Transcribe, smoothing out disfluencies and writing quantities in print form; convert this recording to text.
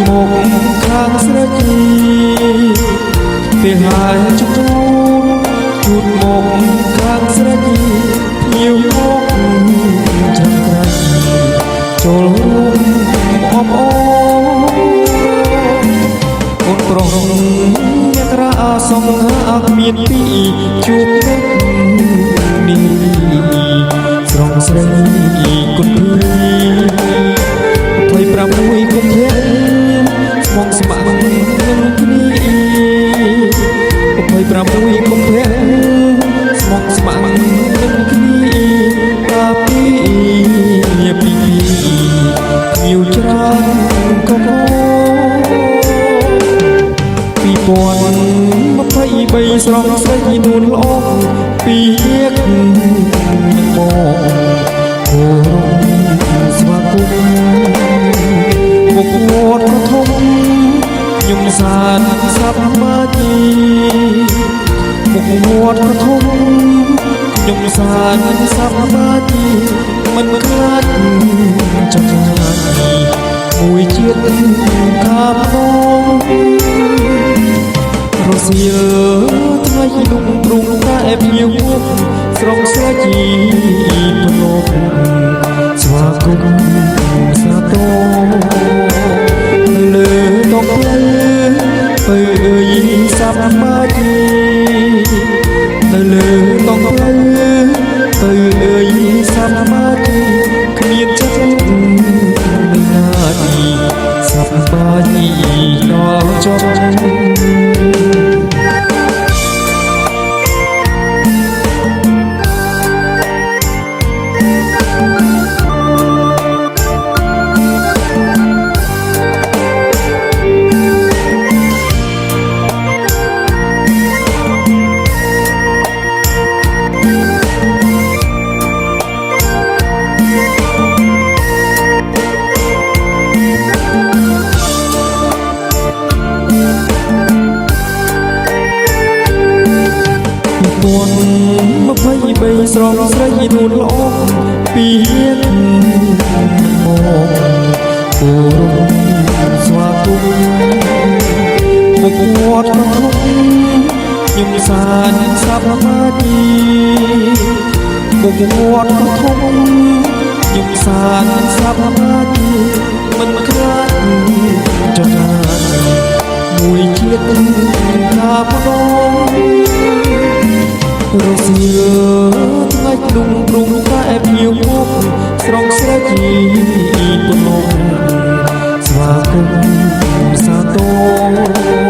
មកខាងស្រេចពេលហើយជួបមកខាងស្រេចភ្ញៀវមកចាំក្រៃចូលរួមអបអូនប្រុសអ្នករាសងហាគ្មានពីជួបទឹកនេះស្រងស្រីគុណភី26គុំភៈស្មងស្មាក់នឹងគ្នា26គុំភៈស្មងស្មាក់នឹងគ្នាតាពីភ្ញៀវច្រើនក៏2023ស្រងស្រីនួនល្អពីគមកគោរពស្វាគមន៍មុខវត្តធំខ្ញុំសានសប្មាជីមុខវត្តធំខ្ញុំសានសប្មាជីមិនខ្លាចចំណាយមួយជាតិកាបរសៀលថ្ងៃนุ่งព្រុងតែភ្ញៀវមកស្រងស្រាជីភ្នំស្វាគមន៍សាទរលើដងផ្លូវទៅអើយសប្មាជីនៅលើដងផ្លូវទៅអើយសប្មាជីគ្មានចិត្តមិនណាទីសប្មាជីដល់ចប់23ស្រងស្រីនួនល្អពីមកគោរពស្វាគមន៍មុខវត្តធំខ្ញុំសានសប្មាជីមុខវត្តធំខ្ញុំសានសប្មាជីមិនខ្លាចចំណាយមួយជាតិកាបរសៀលថ្ងៃนุ่งព្រុងតែភ្ញៀវមកស្រងស្រាជីភ្នំស្វាគមន៍សាទរ